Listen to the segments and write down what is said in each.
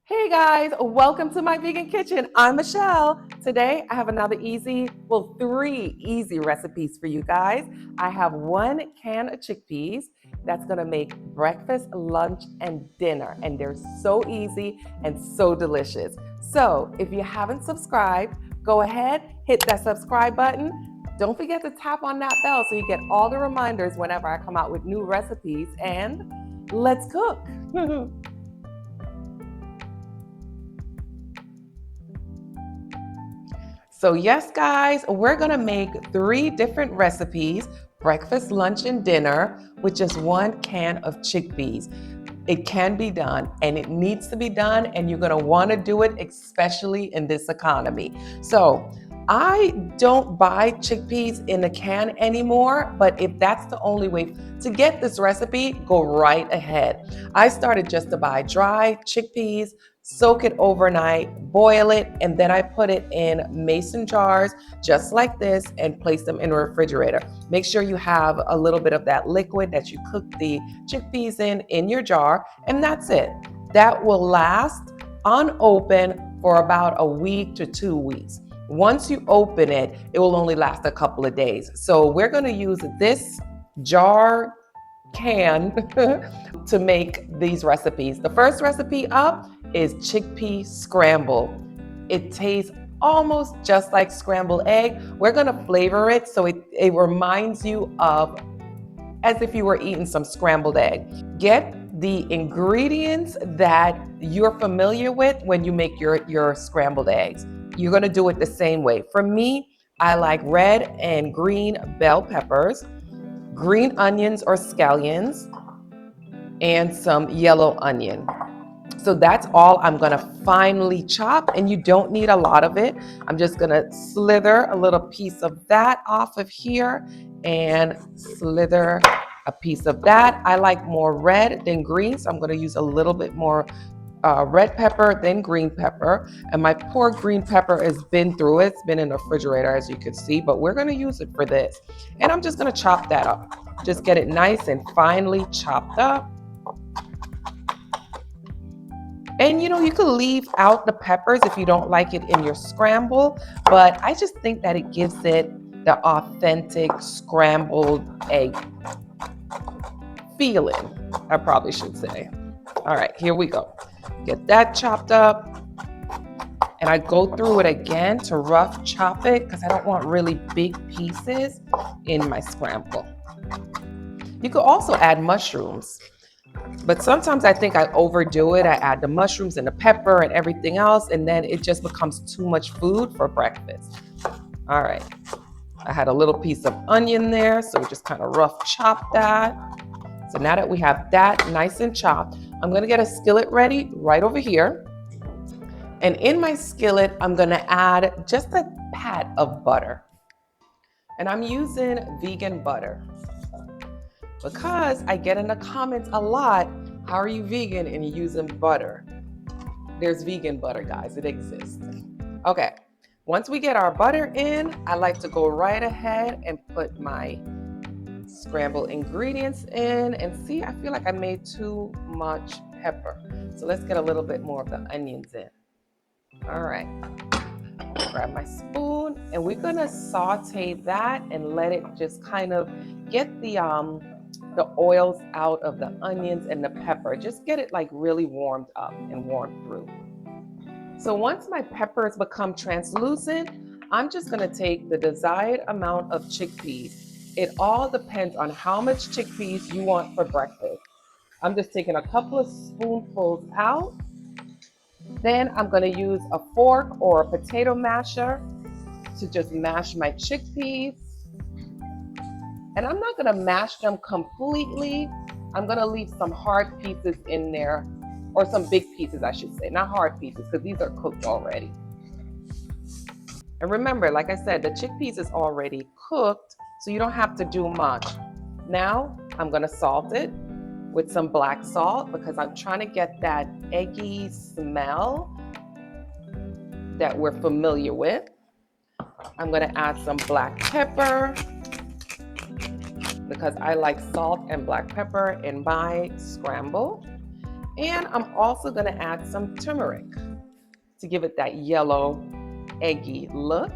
Hey guys, welcome to my vegan kitchen. I'm Michelle. Today I have another three easy recipes for you guys. I have 1 can of chickpeas that's gonna make breakfast, lunch, and dinner, and they're so easy and so delicious. So if you haven't subscribed, go ahead, hit that subscribe button. Don't forget to tap on that bell so you get all the reminders whenever I come out with new recipes, and let's cook. So yes, guys, we're gonna make 3 different recipes, breakfast, lunch, and dinner, with just 1 can of chickpeas. It can be done and it needs to be done, and you're gonna wanna do it, especially in this economy. So I don't buy chickpeas in a can anymore, but if that's the only way to get this recipe, go right ahead. I started just to buy dry chickpeas, soak it overnight, boil it, and then I put it in mason jars just like this and place them in the refrigerator. Make sure you have a little bit of that liquid that you cook the chickpeas in your jar, and that's it. That will last unopened for about a week to 2 weeks. Once you open it, it will only last a couple of days. So we're going to use this jar can to make these recipes. The first recipe up is chickpea scramble. It tastes almost just like scrambled egg. We're gonna flavor it so it reminds you of as if you were eating some scrambled egg. Get the ingredients that you're familiar with when you make your scrambled eggs. You're gonna do it the same way. For me, I like red and green bell peppers, green onions or scallions, and some yellow onion. So that's all I'm gonna finely chop, and you don't need a lot of it. I'm just gonna slither a little piece of that off of here and slither a piece of that. I like more red than green, so I'm gonna use a little bit more red pepper than green pepper. And my poor green pepper has been through it. It's been in the refrigerator, as you can see, but we're gonna use it for this. And I'm just gonna chop that up. Just get it nice and finely chopped up. And you could leave out the peppers if you don't like it in your scramble, but I just think that it gives it the authentic scrambled egg feeling, I probably should say. All right, here we go. Get that chopped up. And I go through it again to rough chop it because I don't want really big pieces in my scramble. You could also add mushrooms. But sometimes I think I overdo it. I add the mushrooms and the pepper and everything else, and then it just becomes too much food for breakfast. All right. I had a little piece of onion there, so we just kind of rough chop that. So now that we have that nice and chopped, I'm going to get a skillet ready right over here. And in my skillet, I'm going to add just a pat of butter. And I'm using vegan butter, because I get in the comments a lot, how are you vegan and you're using butter? There's vegan butter, guys, it exists. Okay, once we get our butter in, I like to go right ahead and put my scrambled ingredients in. And see, I feel like I made too much pepper. So let's get a little bit more of the onions in. All right, grab my spoon, and we're gonna saute that and let it just kind of get the oils out of the onions and the pepper. Just get it like really warmed up and warmed through. So once my peppers become translucent, I'm just gonna take the desired amount of chickpeas. It all depends on how much chickpeas you want for breakfast. I'm just taking a couple of spoonfuls out. Then I'm gonna use a fork or a potato masher to just mash my chickpeas. And I'm not gonna mash them completely. I'm gonna leave some hard pieces in there, or some big pieces, I should say, not hard pieces, because these are cooked already. And remember, like I said, the chickpeas is already cooked, so you don't have to do much. Now, I'm gonna salt it with some black salt because I'm trying to get that eggy smell that we're familiar with. I'm gonna add some black pepper, because I like salt and black pepper in my scramble. And I'm also gonna add some turmeric to give it that yellow, eggy look.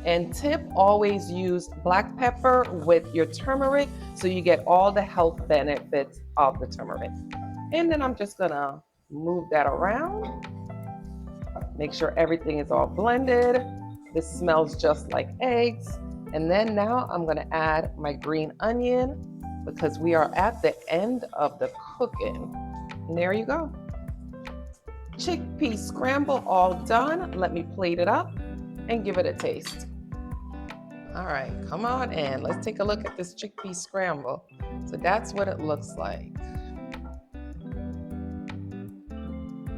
And tip, always use black pepper with your turmeric so you get all the health benefits of the turmeric. And then I'm just gonna move that around. Make sure everything is all blended. This smells just like eggs. And then now I'm gonna add my green onion because we are at the end of the cooking. And there you go. Chickpea scramble all done. Let me plate it up and give it a taste. All right, come on in. Let's take a look at this chickpea scramble. So that's what it looks like.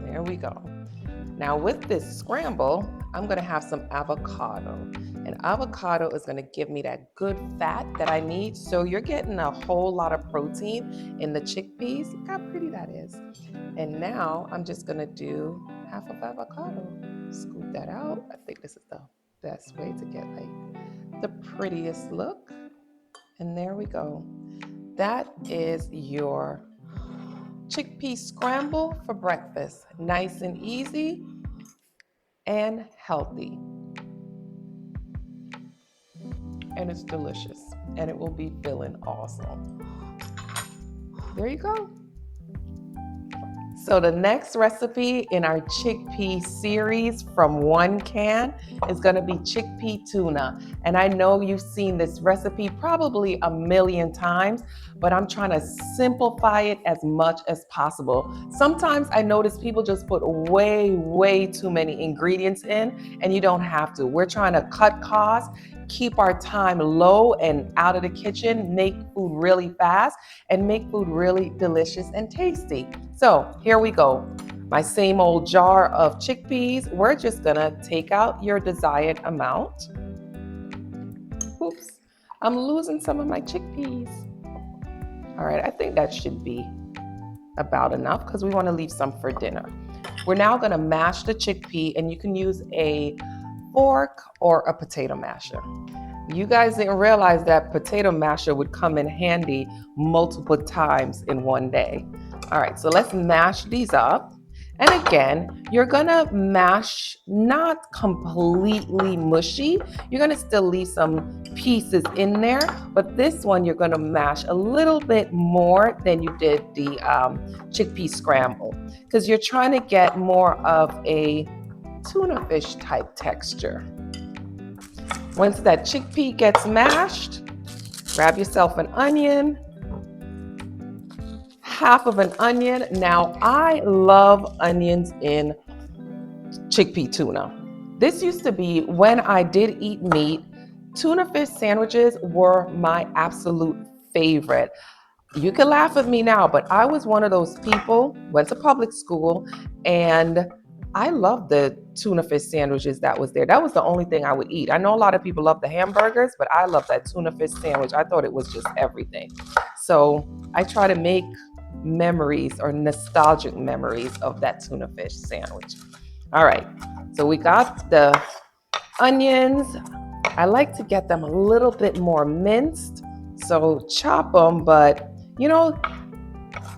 There we go. Now with this scramble, I'm gonna have some avocado. And avocado is gonna give me that good fat that I need. So you're getting a whole lot of protein in the chickpeas. Look how pretty that is. And now I'm just gonna do half of avocado. Scoop that out. I think this is the best way to get like the prettiest look. And there we go. That is your chickpea scramble for breakfast. Nice and easy and healthy. And it's delicious. And it will be filling also. There you go. So the next recipe in our chickpea series from one can is going to be chickpea tuna. And I know you've seen this recipe probably a million times, but I'm trying to simplify it as much as possible. Sometimes I notice people just put way too many ingredients in, and you don't have to. We're trying to cut costs, keep our time low and out of the kitchen, make food really fast, and make food really delicious and tasty. So here we go. My same old jar of chickpeas. We're just gonna take out your desired amount. Oops, I'm losing some of my chickpeas. All right, I think that should be about enough because we want to leave some for dinner. We're now gonna mash the chickpea, and you can use a fork or a potato masher. You guys didn't realize that potato masher would come in handy multiple times in one day. All right, so let's mash these up. And again, you're gonna mash not completely mushy. You're gonna still leave some pieces in there, but this one you're gonna mash a little bit more than you did the chickpea scramble because you're trying to get more of a tuna fish type texture. Once that chickpea gets mashed, grab yourself an onion, half of an onion. Now, I love onions in chickpea tuna. This used to be when I did eat meat. Tuna fish sandwiches were my absolute favorite. You can laugh at me now, but I was one of those people, went to public school, and I loved the tuna fish sandwiches that was there. That was the only thing I would eat. I know a lot of people love the hamburgers, but I love that tuna fish sandwich. I thought it was just everything. So I try to make memories or nostalgic memories of that tuna fish sandwich. All right, so we got the onions. I like to get them a little bit more minced. So chop them, but you know,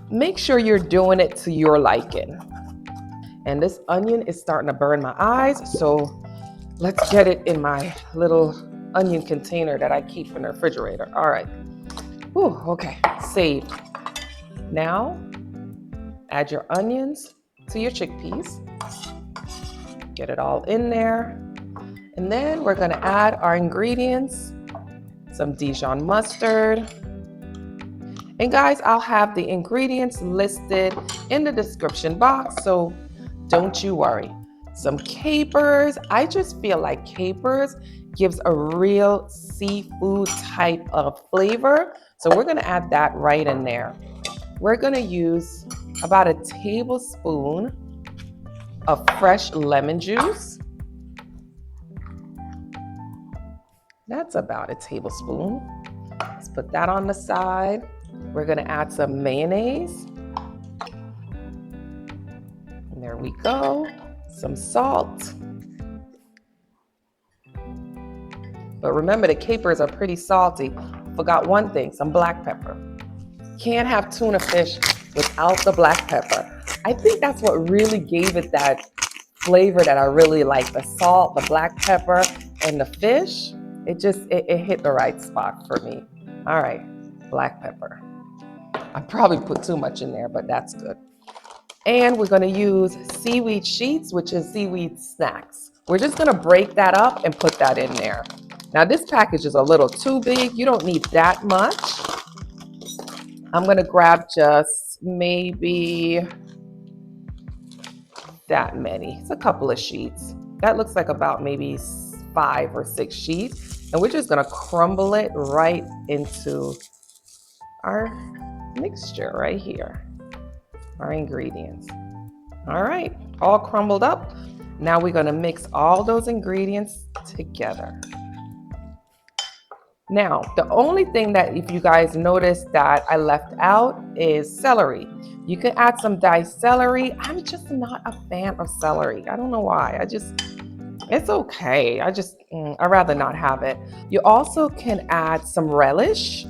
make sure you're doing it to your liking. And this onion is starting to burn my eyes, so let's get it in my little onion container that I keep in the refrigerator. All right. Whew, okay, saved. Now, add your onions to your chickpeas. Get it all in there. And then we're gonna add our ingredients, some Dijon mustard. And guys, I'll have the ingredients listed in the description box, so don't you worry. Some capers. I just feel like capers gives a real seafood type of flavor. So we're gonna add that right in there. We're gonna use about a tablespoon of fresh lemon juice. That's about a tablespoon. Let's put that on the side. We're gonna add some mayonnaise. And there we go. Some salt. But remember, the capers are pretty salty. Forgot one thing, some black pepper. Can't have tuna fish without the black pepper. I think that's what really gave it that flavor that I really like. The salt, the black pepper, and the fish. It hit the right spot for me. All right, black pepper. I probably put too much in there, but that's good. And we're gonna use seaweed sheets, which is seaweed snacks. We're just gonna break that up and put that in there. Now this package is a little too big. You don't need that much. I'm gonna grab just maybe that many. It's a couple of sheets. That looks like about maybe 5 or 6 sheets. And we're just gonna crumble it right into our mixture right here, our ingredients. All right, all crumbled up. Now we're gonna mix all those ingredients together. Now, the only thing that if you guys noticed that I left out is celery. You can add some diced celery. I'm just not a fan of celery. I don't know why. It's okay. I'd rather not have it. You also can add some relish,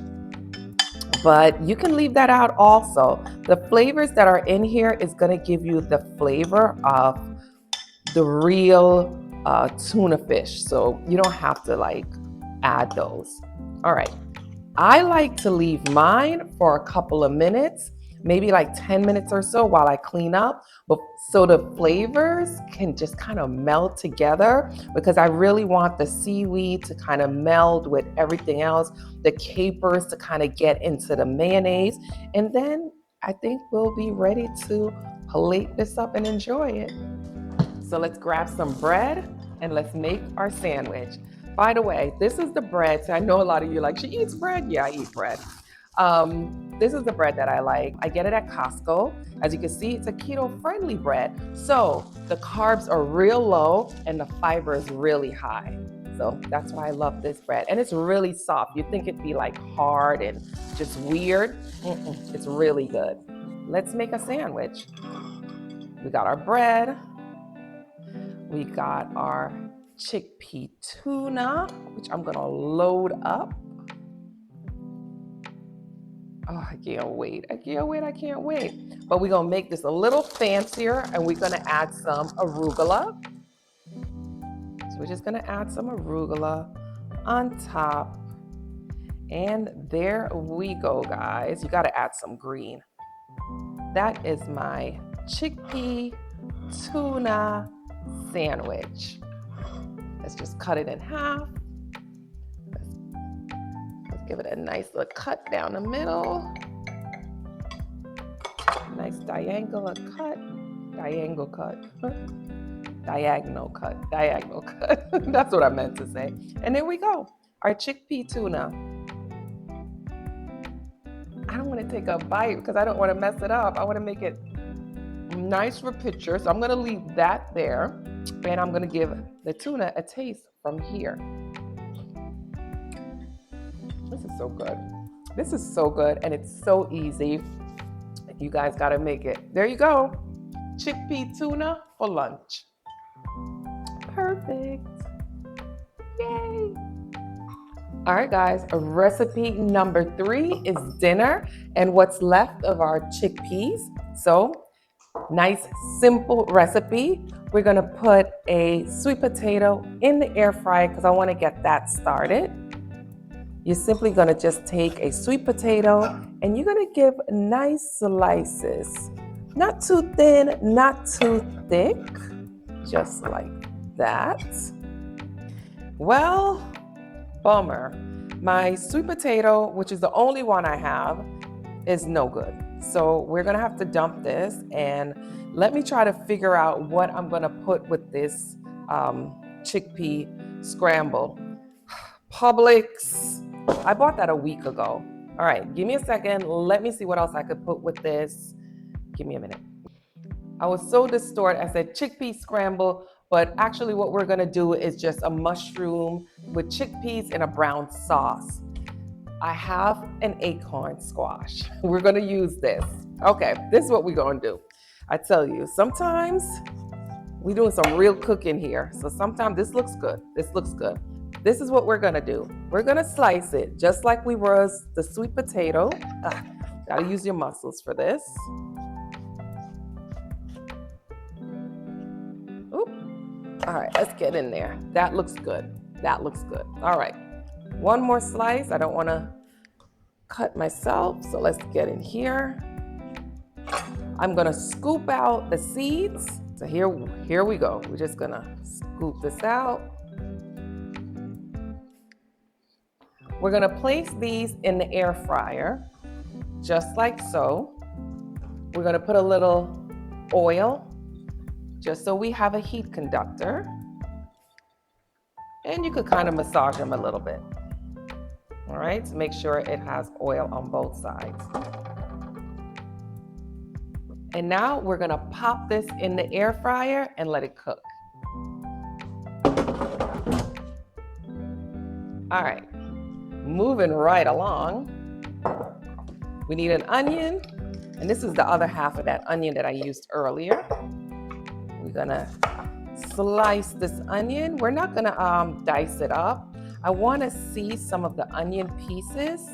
but you can leave that out also. The flavors that are in here is gonna give you the flavor of the real tuna fish. So you don't have to like add those. All right, I like to leave mine for a couple of minutes, maybe like 10 minutes or so while I clean up, but so the flavors can just kind of meld together, because I really want the seaweed to kind of meld with everything else, the capers to kind of get into the mayonnaise, and then I think we'll be ready to plate this up and enjoy it. So let's grab some bread and let's make our sandwich. By the way, this is the bread. So I know a lot of you are like, she eats bread? Yeah, I eat bread. This is the bread that I like. I get it at Costco. As you can see, it's a keto-friendly bread. So the carbs are real low and the fiber is really high. So that's why I love this bread. And it's really soft. You'd think it'd be like hard and just weird. It's really good. Let's make a sandwich. We got our bread. We got our chickpea tuna, which I'm gonna load up. Oh, I can't wait. I can't wait. But we're gonna make this a little fancier and we're gonna add some arugula. So we're just gonna add some arugula on top. And there we go, guys. You gotta add some green. That is my chickpea tuna sandwich. Let's just cut it in half. Let's give it a nice little cut down the middle. Nice diagonal cut. That's what I meant to say. And there we go, our chickpea tuna. I don't want to take a bite because I don't want to mess it up. I want to make it nice for picture. So I'm going to leave that there. And I'm going to give the tuna a taste from here. This is so good. This is so good and it's so easy. You guys got to make it. There you go. Chickpea tuna for lunch. Perfect. Yay. All right, guys, recipe number 3 is dinner and what's left of our chickpeas. So nice, simple recipe. We're gonna put a sweet potato in the air fryer because I wanna get that started. You're simply gonna just take a sweet potato and you're gonna give nice slices. Not too thin, not too thick, just like that. Well, bummer. My sweet potato, which is the only one I have, is no good. So we're gonna have to dump this and let me try to figure out what I'm gonna put with this chickpea scramble. Publix, I bought that a week ago. All right, give me a second. Let me see what else I could put with this. Give me a minute. I was so distorted. I said chickpea scramble, but actually what we're gonna do is just a mushroom with chickpeas in a brown sauce. I have an acorn squash. We're gonna use this. Okay, this is what we're gonna do. I tell you, sometimes we're doing some real cooking here. So sometimes this looks good. This looks good. This is what we're gonna do. We're gonna slice it just like we was the sweet potato. Gotta use your muscles for this. Oop. All right, let's get in there. That looks good. That looks good. All right, one more slice. I don't want to cut myself, so let's get in here. I'm gonna scoop out the seeds. So here we go. We're just gonna scoop this out. We're gonna place these in the air fryer, just like so. We're gonna put a little oil, just so we have a heat conductor. And you could kind of massage them a little bit. All right, to make sure it has oil on both sides. And now we're gonna pop this in the air fryer and let it cook. All right, moving right along. We need an onion, and this is the other half of that onion that I used earlier. We're gonna slice this onion. We're not gonna dice it up. I wanna see some of the onion pieces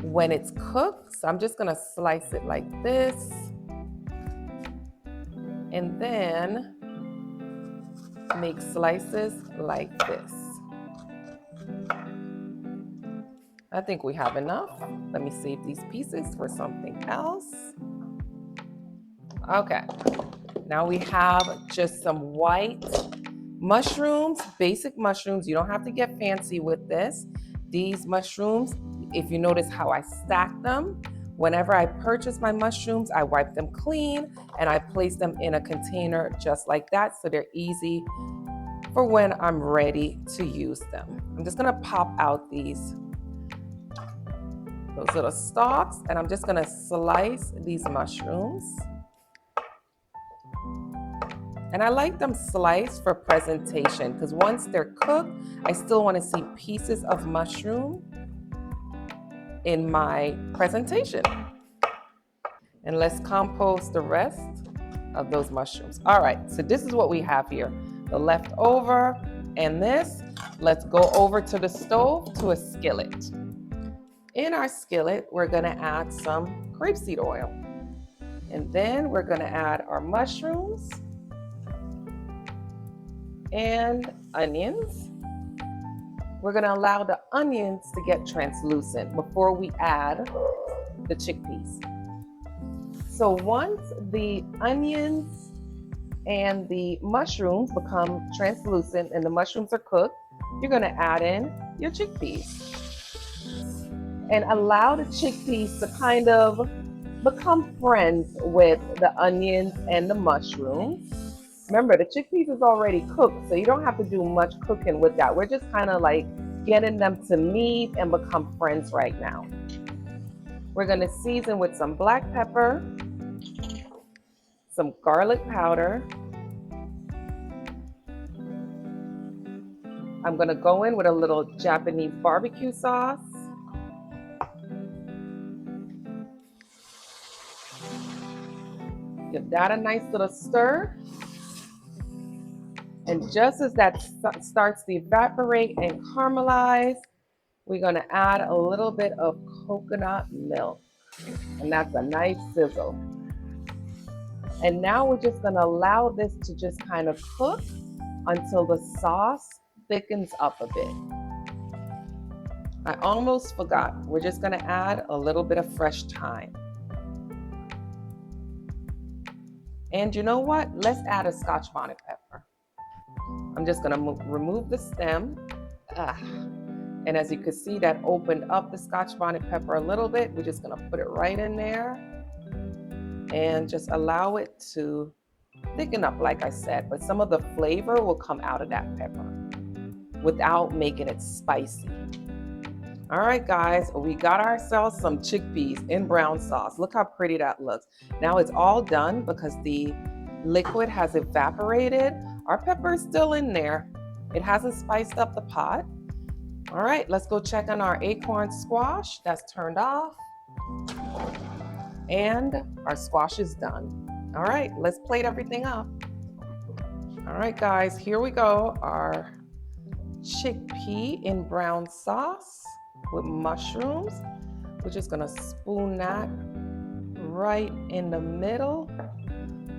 when it's cooked. So I'm just gonna slice it like this. And then make slices like this. I think we have enough. Let me save these pieces for something else. Okay, now we have just some white mushrooms, basic mushrooms. You don't have to get fancy with this. These mushrooms, if you notice how I stack them, whenever I purchase my mushrooms, I wipe them clean and I place them in a container just like that, so they're easy for when I'm ready to use them. I'm just gonna pop out those little stalks, and I'm just gonna slice these mushrooms. And I like them sliced for presentation, because once they're cooked, I still want to see pieces of mushroom in my presentation. And let's compost the rest of those mushrooms. All right, so this is what we have here. The leftover and this. Let's go over to the stove to a skillet. In our skillet, we're gonna add some grapeseed oil. And then we're gonna add our mushrooms and onions. We're gonna allow the onions to get translucent before we add the chickpeas. So once the onions and the mushrooms become translucent and the mushrooms are cooked, you're gonna add in your chickpeas. And allow the chickpeas to kind of become friends with the onions and the mushrooms. Remember, the chickpeas is already cooked, so you don't have to do much cooking with that. We're just kind of like getting them to meet and become friends right now. We're gonna season with some black pepper, some garlic powder. I'm gonna go in with a little Japanese barbecue sauce. Give that a nice little stir. And just as that starts to evaporate and caramelize, we're gonna add a little bit of coconut milk. And that's a nice sizzle. And now we're just gonna allow this to just kind of cook until the sauce thickens up a bit. I almost forgot. We're just gonna add a little bit of fresh thyme. And you know what? Let's add a Scotch bonnet pepper. I'm just gonna remove the stem. And as you can see, that opened up the Scotch bonnet pepper a little bit. We're just gonna put it right in there and just allow it to thicken up, like I said, but some of the flavor will come out of that pepper without making it spicy. All right, guys, we got ourselves some chickpeas in brown sauce. Look how pretty that looks. Now it's all done because the liquid has evaporated. Our pepper is still in there. It hasn't spiced up the pot. All right, let's go check on our acorn squash. That's turned off. And our squash is done. All right, let's plate everything up. All right, guys, here we go. Our chickpea in brown sauce with mushrooms. We're just gonna spoon that right in the middle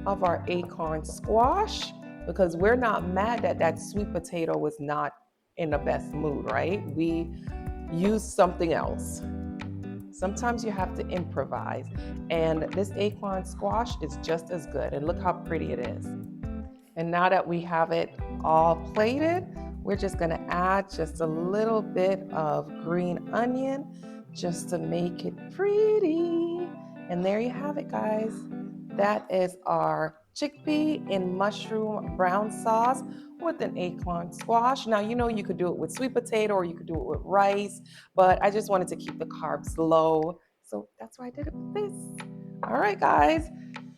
of our acorn squash, because we're not mad that that sweet potato was not in the best mood, right? We used something else. Sometimes you have to improvise, and this acorn squash is just as good. And look how pretty it is. And now that we have it all plated, we're just gonna add just a little bit of green onion just to make it pretty. And there you have it, guys. That is our chickpea in mushroom brown sauce with an acorn squash. Now, you know, you could do it with sweet potato or you could do it with rice, but I just wanted to keep the carbs low. So that's why I did it with this. All right, guys,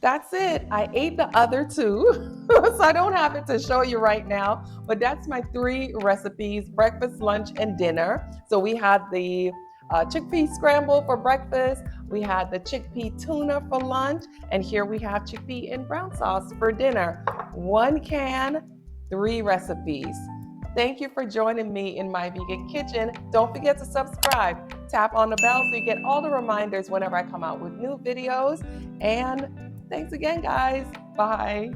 that's it. I ate the other two, so I don't have it to show you right now, but that's my 3 recipes, breakfast, lunch, and dinner. So we had the chickpea scramble for breakfast, we had the chickpea tuna for lunch, and here we have chickpea in brown sauce for dinner. 1 can, 3 recipes. Thank you for joining me in my vegan kitchen. Don't forget to subscribe. Tap on the bell so you get all the reminders whenever I come out with new videos. And thanks again, guys. Bye.